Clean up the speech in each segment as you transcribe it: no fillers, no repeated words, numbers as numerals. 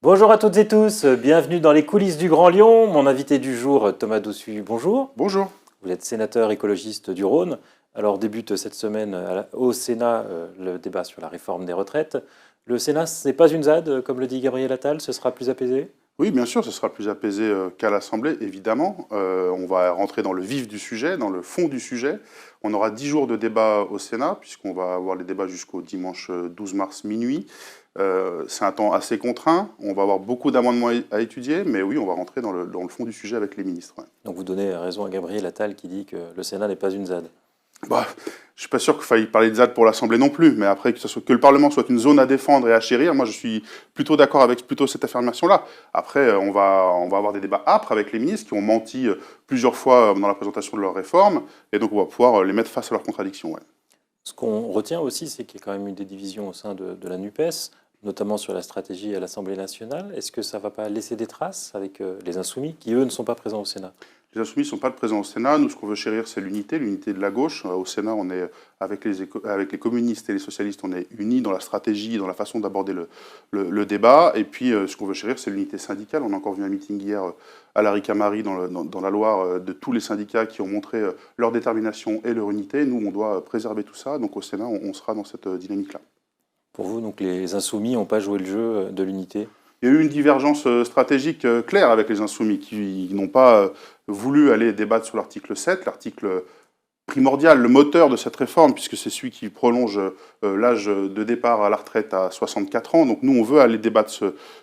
Bonjour à toutes et tous, bienvenue dans les coulisses du Grand Lyon. Mon invité du jour, Thomas Dossus, bonjour. Bonjour. Vous êtes sénateur écologiste du Rhône. Alors débute cette semaine au Sénat le débat sur la réforme des retraites. Le Sénat, ce n'est pas une ZAD, comme le dit Gabriel Attal, ce sera plus apaisé? Oui, bien sûr, ce sera plus apaisé qu'à l'Assemblée, évidemment. On va rentrer dans le vif du sujet, dans le fond du sujet. On aura 10 jours de débat au Sénat, puisqu'on va avoir les débats jusqu'au dimanche 12 mars minuit. C'est un temps assez contraint. On va avoir beaucoup d'amendements à étudier, mais oui, on va rentrer dans le fond du sujet avec les ministres. Ouais. Donc vous donnez raison à Gabriel Attal qui dit que le Sénat n'est pas une ZAD. Bah, je suis pas sûr qu'il faille parler de ZAD pour l'Assemblée non plus, mais après que le Parlement soit une zone à défendre et à chérir, moi je suis plutôt d'accord avec cette affirmation-là. Après, on va avoir des débats âpres avec les ministres qui ont menti plusieurs fois dans la présentation de leurs réformes, et donc on va pouvoir les mettre face à leurs contradictions. Ouais. Ce qu'on retient aussi, c'est qu'il y a quand même eu des divisions au sein de la NUPES, notamment sur la stratégie à l'Assemblée nationale. Est-ce que ça ne va pas laisser des traces avec les Insoumis, qui eux ne sont pas présents au Sénat? Les Insoumis ne sont pas présents au Sénat. Nous, ce qu'on veut chérir, c'est l'unité de la gauche. Au Sénat, on est avec les communistes et les socialistes, on est unis dans la stratégie, dans la façon d'aborder le débat. Et puis, ce qu'on veut chérir, c'est l'unité syndicale. On a encore vu un meeting hier à la Ricamarie, dans la Loire, de tous les syndicats qui ont montré leur détermination et leur unité. Nous, on doit préserver tout ça. Donc, au Sénat, on sera dans cette dynamique-là. Pour vous, donc, les Insoumis n'ont pas joué le jeu de l'unité? Il y a eu une divergence stratégique claire avec les Insoumis qui n'ont pas voulu aller débattre sur l'article 7, l'article primordial, le moteur de cette réforme, puisque c'est celui qui prolonge l'âge de départ à la retraite à 64 ans. Donc nous, on veut aller débattre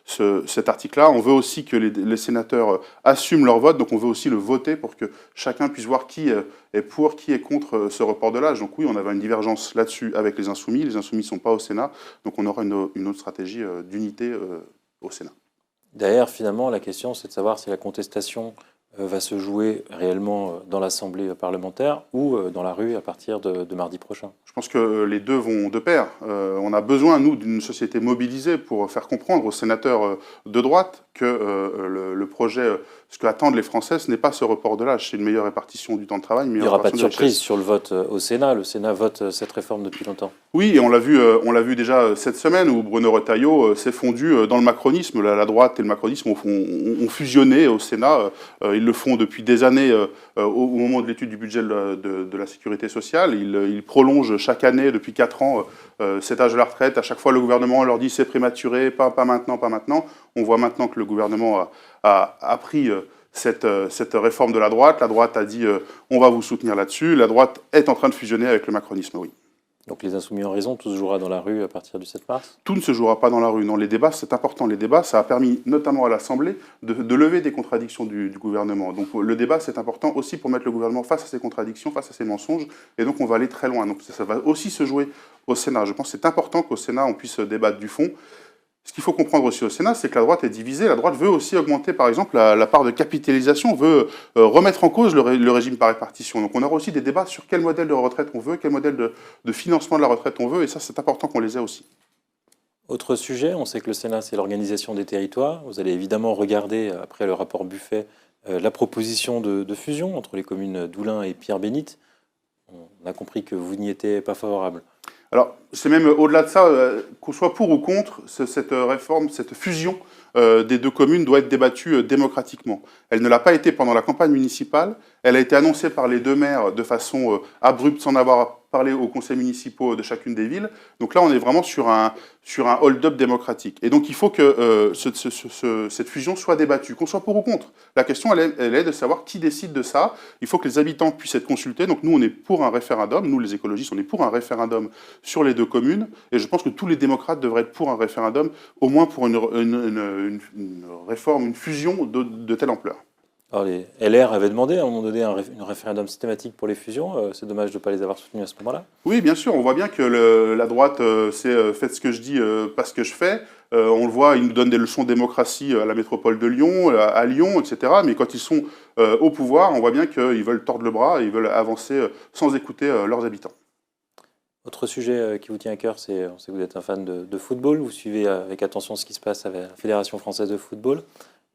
cet article-là. On veut aussi que les sénateurs assument leur vote, donc on veut aussi le voter pour que chacun puisse voir qui est pour, qui est contre ce report de l'âge. Donc oui, on avait une divergence là-dessus avec les Insoumis. Les Insoumis ne sont pas au Sénat, donc on aura une autre stratégie d'unité au Sénat. Derrière, finalement, la question, c'est de savoir si la contestation va se jouer réellement dans l'Assemblée parlementaire ou dans la rue à partir de mardi prochain. Je pense que les deux vont de pair. On a besoin, nous, d'une société mobilisée pour faire comprendre aux sénateurs de droite que le projet, ce qu'attendent les Français, ce n'est pas ce report de l'âge, c'est une meilleure répartition du temps de travail. Il n'y aura pas de surprise sur le vote au Sénat. Le Sénat vote cette réforme depuis longtemps. Oui, et on l'a vu déjà cette semaine où Bruno Retailleau s'est fondu dans le macronisme. La droite et le macronisme ont fusionné au Sénat. Ils le font depuis des années au moment de l'étude du budget de la sécurité sociale. Ils prolongent chaque année, depuis 4 ans, cet âge de la retraite. À chaque fois, le gouvernement leur dit c'est prématuré, pas maintenant, pas maintenant. On voit maintenant que le gouvernement a pris cette réforme de la droite. La droite a dit on va vous soutenir là-dessus. La droite est en train de fusionner avec le macronisme, oui. Donc les Insoumis ont raison, tout se jouera dans la rue à partir du 7 mars? Tout ne se jouera pas dans la rue. Non, les débats, c'est important. Les débats, ça a permis, notamment à l'Assemblée, de lever des contradictions du gouvernement. Donc le débat, c'est important aussi pour mettre le gouvernement face à ses contradictions, face à ses mensonges. Et donc on va aller très loin. Donc ça va aussi se jouer au Sénat. Je pense que c'est important qu'au Sénat, on puisse débattre du fond. Ce qu'il faut comprendre aussi au Sénat, c'est que la droite est divisée. La droite veut aussi augmenter, par exemple, la part de capitalisation, veut remettre en cause le régime par répartition. Donc on aura aussi des débats sur quel modèle de retraite on veut, quel modèle de financement de la retraite on veut, et ça, c'est important qu'on les ait aussi. Autre sujet, on sait que le Sénat, c'est l'organisation des territoires. Vous allez évidemment regarder, après le rapport Buffet, la proposition de fusion entre les communes d'Oulin et Pierre-Bénite. On a compris que vous n'y étiez pas favorable. Alors, c'est même au-delà de ça, qu'on soit pour ou contre, cette réforme, cette fusion des deux communes doit être débattue démocratiquement. Elle ne l'a pas été pendant la campagne municipale, elle a été annoncée par les deux maires de façon abrupte, sans avoir parlé aux conseils municipaux de chacune des villes. Donc là, on est vraiment sur un hold-up démocratique. Et donc, il faut que cette fusion soit débattue, qu'on soit pour ou contre. La question, elle est de savoir qui décide de ça. Il faut que les habitants puissent être consultés. Donc nous, on est pour un référendum. Nous, les écologistes, on est pour un référendum sur les deux communes. Et je pense que tous les démocrates devraient être pour un référendum, au moins pour une réforme, une fusion de telle ampleur. Alors les LR avaient demandé à un moment donné un référendum systématique pour les fusions. C'est dommage de ne pas les avoir soutenus à ce moment-là. Oui, bien sûr. On voit bien que la droite, c'est faites ce que je dis, pas ce que je fais. On le voit, ils nous donnent des leçons de démocratie à la métropole de Lyon, à Lyon, etc. Mais quand ils sont au pouvoir, on voit bien qu'ils veulent tordre le bras et ils veulent avancer sans écouter leurs habitants. Autre sujet qui vous tient à cœur, on sait que vous êtes un fan de football. Vous suivez avec attention ce qui se passe avec la Fédération française de football.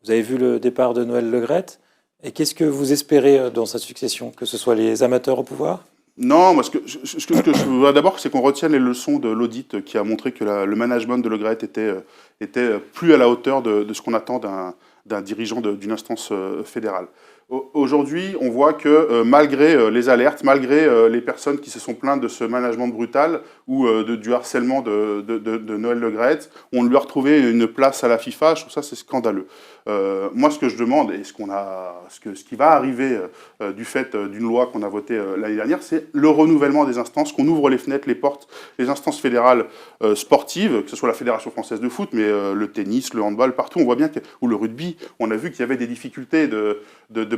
Vous avez vu le départ de Noël Le Graët. Et qu'est-ce que vous espérez dans sa succession? Que ce soit les amateurs au pouvoir? Non, moi, ce que je voudrais d'abord, c'est qu'on retienne les leçons de l'audit qui a montré que le management de Le Graët était plus à la hauteur de ce qu'on attend d'un dirigeant d'une instance fédérale. Aujourd'hui, on voit que malgré les alertes, malgré les personnes qui se sont plaintes de ce management brutal ou du harcèlement de Noël Le Graët, on lui a retrouvé une place à la FIFA. Je trouve ça, c'est scandaleux. Moi, ce que je demande, et ce qui va arriver du fait d'une loi qu'on a votée l'année dernière, c'est le renouvellement des instances, qu'on ouvre les fenêtres, les portes, les instances fédérales sportives, que ce soit la Fédération française de foot, mais le tennis, le handball, partout, on voit bien ou le rugby, on a vu qu'il y avait des difficultés de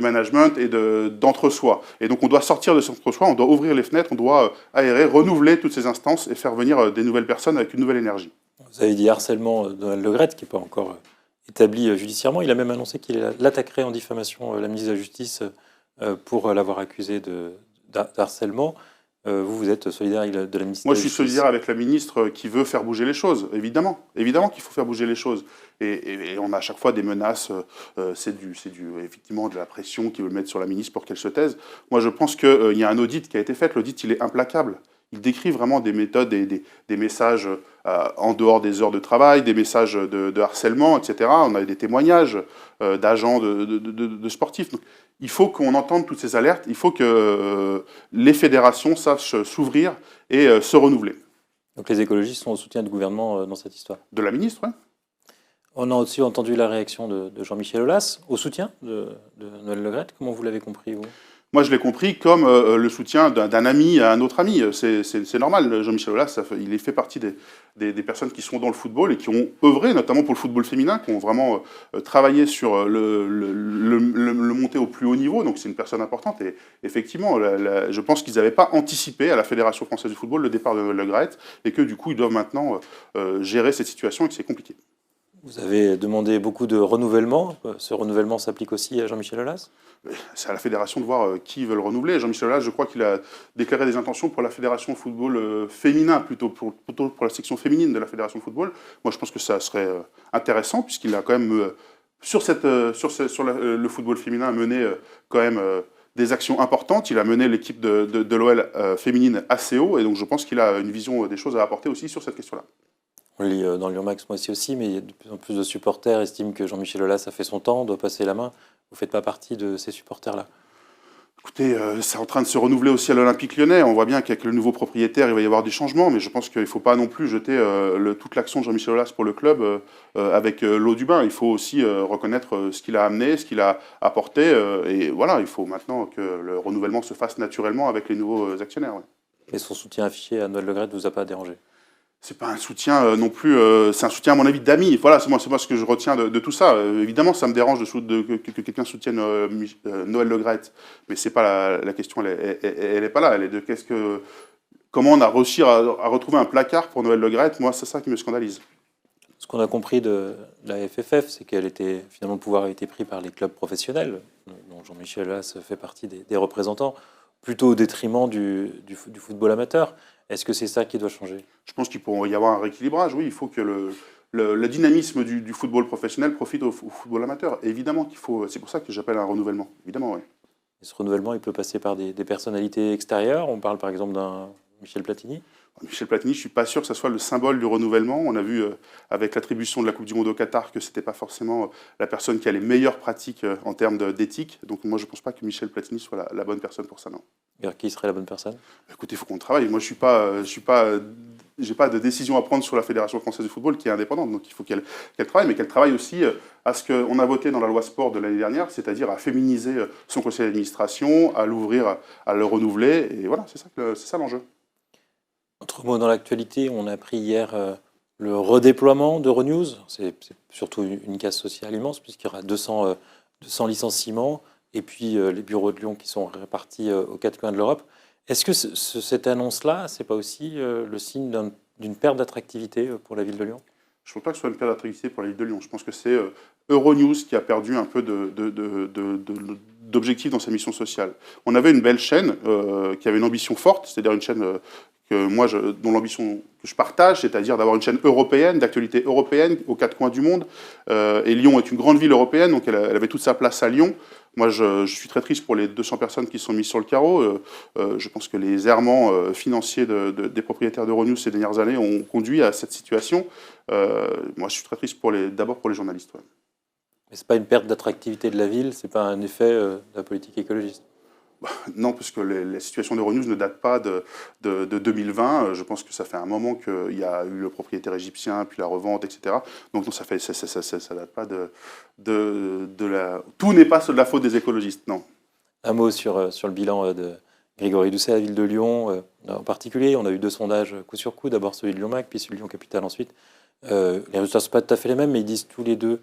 management et d'entre-soi. Et donc on doit sortir de cet entre-soi, on doit ouvrir les fenêtres, on doit aérer, renouveler toutes ces instances et faire venir des nouvelles personnes avec une nouvelle énergie. Vous avez dit harcèlement de Noël Le Graët, qui n'est pas encore établi judiciairement. Il a même annoncé qu'il l'attaquerait en diffamation, la ministre de la Justice, pour l'avoir accusé de harcèlement. Vous êtes solidaire de la ministre Moi, de la je suis Justice. solidaire avec la ministre qui veut faire bouger les choses, évidemment. Évidemment qu'il faut faire bouger les choses. Et on a à chaque fois des menaces, c'est effectivement de la pression qu'ils veulent mettre sur la ministre pour qu'elle se taise. Moi, je pense qu'il y a un audit qui a été fait. L'audit, il est implacable. Il décrit vraiment des méthodes et des messages en dehors des heures de travail, des messages de harcèlement, etc. On a des témoignages d'agents de sportifs. Donc, il faut qu'on entende toutes ces alertes. Il faut que les fédérations sachent s'ouvrir et se renouveler. Donc les écologistes sont au soutien du gouvernement dans cette histoire. De la ministre, oui. On a aussi entendu la réaction de Jean-Michel Aulas au soutien de Noël Le Graët. Comment vous l'avez compris, vous ? Moi, je l'ai compris comme le soutien d'un ami à un autre ami. C'est normal. Jean-Michel Aulas, il fait partie des personnes qui sont dans le football et qui ont œuvré, notamment pour le football féminin, qui ont vraiment travaillé sur le monter au plus haut niveau. Donc, c'est une personne importante. Et effectivement, je pense qu'ils n'avaient pas anticipé à la Fédération française du football le départ de Le Graët et que, du coup, ils doivent maintenant gérer cette situation et que c'est compliqué. Vous avez demandé beaucoup de renouvellement. Ce renouvellement s'applique aussi à Jean-Michel Aulas ? C'est à la fédération de voir qui veut le renouveler. Jean-Michel Aulas, je crois qu'il a déclaré des intentions pour la fédération de football féminin, plutôt pour la section féminine de la fédération de football. Moi, je pense que ça serait intéressant, puisqu'il a quand même, sur le football féminin, mené quand même des actions importantes. Il a mené l'équipe de l'OL féminine assez haut, et donc je pense qu'il a une vision des choses à apporter aussi sur cette question-là. On le lit dans Lyon Max, moi aussi, mais de plus en plus de supporters estiment que Jean-Michel Aulas a fait son temps, doit passer la main. Vous ne faites pas partie de ces supporters-là? Écoutez, c'est en train de se renouveler aussi à l'Olympique Lyonnais. On voit bien qu'avec le nouveau propriétaire, il va y avoir des changements, mais je pense qu'il ne faut pas non plus jeter toute l'action de Jean-Michel Aulas pour le club avec l'eau du bain. Il faut aussi reconnaître ce qu'il a amené, ce qu'il a apporté. Et voilà, il faut maintenant que le renouvellement se fasse naturellement avec les nouveaux actionnaires. Ouais. Et son soutien affiché à Noël Le Graët ne vous a pas dérangé? C'est pas un soutien non plus, c'est un soutien à mon avis d'amis. Voilà, c'est moi ce que je retiens de tout ça. Évidemment, ça me dérange que quelqu'un soutienne Noël Le Graët, mais c'est pas la question, elle est pas là. Elle est de comment on a réussi à retrouver un placard pour Noël Le Graët. Moi, c'est ça qui me scandalise. Ce qu'on a compris de la FFF, c'est qu'elle était finalement le pouvoir a été pris par les clubs professionnels, dont Jean-Michel Aulas fait partie des représentants, plutôt au détriment du football amateur. Est-ce que c'est ça qui doit changer? Je pense qu'il pourrait y avoir un rééquilibrage, oui. Il faut que le dynamisme du football professionnel profite au football amateur. Et évidemment qu'il faut. C'est pour ça que j'appelle un renouvellement. Évidemment, oui. Et ce renouvellement, il peut passer par des personnalités extérieures. On parle par exemple d'un Michel Platini. Michel Platini, je ne suis pas sûr que ce soit le symbole du renouvellement. On a vu avec l'attribution de la Coupe du Monde au Qatar que ce n'était pas forcément la personne qui a les meilleures pratiques en termes d'éthique. Donc moi, je ne pense pas que Michel Platini soit la bonne personne pour ça, non. Vers qui serait la bonne personne? Écoutez, il faut qu'on travaille. Moi, j'ai pas de décision à prendre sur la Fédération française de football qui est indépendante. Donc il faut qu'elle travaille, mais qu'elle travaille aussi à ce qu'on a voté dans la loi sport de l'année dernière, c'est-à-dire à féminiser son conseil d'administration, à l'ouvrir, à le renouveler. Et voilà, c'est ça l'enjeu. Autre mot dans l'actualité, on a appris hier le redéploiement d'Euronews. C'est surtout une casse sociale immense, puisqu'il y aura 200 licenciements, et puis les bureaux de Lyon qui sont répartis aux quatre coins de l'Europe. Est-ce que cette annonce-là, c'est pas aussi le signe d'une perte d'attractivité pour la ville de Lyon? Je ne pense pas que ce soit une perte d'attractivité pour la ville de Lyon. Je pense que c'est Euronews qui a perdu un peu d'objectifs dans sa mission sociale. On avait une belle chaîne qui avait une ambition forte, c'est-à-dire une chaîne dont l'ambition que je partage, c'est-à-dire d'avoir une chaîne européenne, d'actualité européenne, aux quatre coins du monde. Et Lyon est une grande ville européenne, donc elle avait toute sa place à Lyon. Moi, je suis très triste pour les 200 personnes qui sont mises sur le carreau. Je pense que les errements financiers des propriétaires d'Euronews ces dernières années ont conduit à cette situation. Moi, je suis très triste d'abord pour les journalistes. Ouais. Mais ce n'est pas une perte d'attractivité de la ville, ce n'est pas un effet de la politique écologiste. Non, parce que la situation d'Euronews ne date pas de 2020. Je pense que ça fait un moment qu'il y a eu le propriétaire égyptien, puis la revente, etc. Donc non, ça date pas Tout n'est pas de la faute des écologistes, non. Un mot sur le bilan de Grégory Doucet à la ville de Lyon. En particulier, on a eu 2 sondages coup sur coup, d'abord celui de Lyon-Mac, puis celui de Lyon-Capitale ensuite. Les résultats ne sont pas tout à fait les mêmes, mais ils disent tous les deux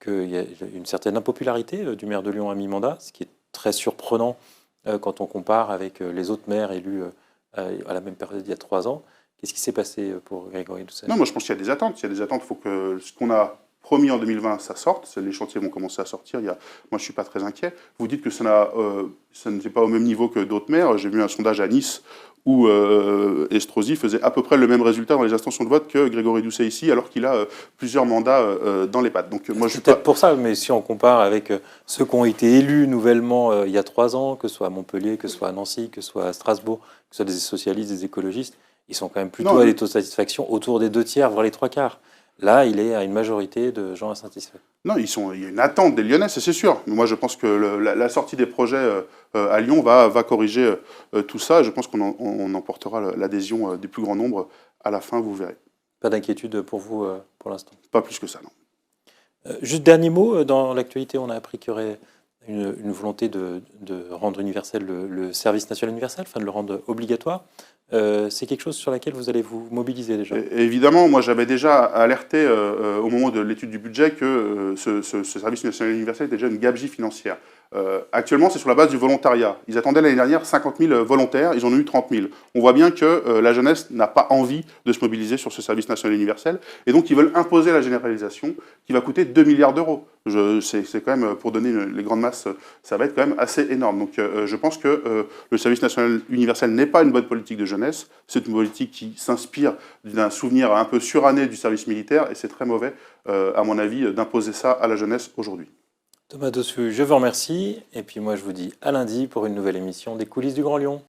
qu'il y a une certaine impopularité du maire de Lyon à mi-mandat, ce qui est très surprenant quand on compare avec les autres maires élus à la même période il y a 3 ans. Qu'est-ce qui s'est passé pour Grégory Doucet? Non, moi je pense qu'il y a des attentes. Il y a des attentes. Il faut que ce qu'on a promis en 2020, ça sorte. Les chantiers vont commencer à sortir. Moi, je ne suis pas très inquiet. Vous dites que ça n'est pas au même niveau que d'autres maires. J'ai vu un sondage à Nice où Estrosi faisait à peu près le même résultat dans les intentions de vote que Grégory Doucet ici, alors qu'il a plusieurs mandats dans les pattes. Donc, moi, je suis peut-être pour ça, mais si on compare avec ceux qui ont été élus nouvellement il y a 3 ans, que ce soit à Montpellier, que ce soit à Nancy, que ce soit à Strasbourg, que ce soit des socialistes, des écologistes, ils sont quand même plutôt à des taux de satisfaction autour des 2/3, voire les 3/4. Là, il est à une majorité de gens insatisfaits. Non, il y a une attente des Lyonnais, c'est sûr. Mais moi, je pense que la sortie des projets à Lyon va corriger tout ça. Je pense qu'on emportera l'adhésion du plus grand nombre à la fin, vous verrez. Pas d'inquiétude pour vous pour l'instant? Pas plus que ça, non. Juste dernier mot, dans l'actualité, on a appris qu'il y aurait une volonté de rendre universel le service national universel, enfin de le rendre obligatoire. C'est quelque chose sur laquelle vous allez vous mobiliser déjà? Évidemment, moi j'avais déjà alerté au moment de l'étude du budget que ce service national universel était déjà une gabegie financière. Actuellement, c'est sur la base du volontariat. Ils attendaient l'année dernière 50 000 volontaires, ils en ont eu 30 000. On voit bien que la jeunesse n'a pas envie de se mobiliser sur ce service national universel, et donc ils veulent imposer la généralisation qui va coûter 2 milliards d'euros. C'est quand même, pour donner les grandes masses, ça va être quand même assez énorme. Donc je pense que le service national universel n'est pas une bonne politique de jeunesse, c'est une politique qui s'inspire d'un souvenir un peu suranné du service militaire, et c'est très mauvais, à mon avis, d'imposer ça à la jeunesse aujourd'hui. Thomas Dossus, je vous remercie. Et puis moi, je vous dis à lundi pour une nouvelle émission des coulisses du Grand Lyon.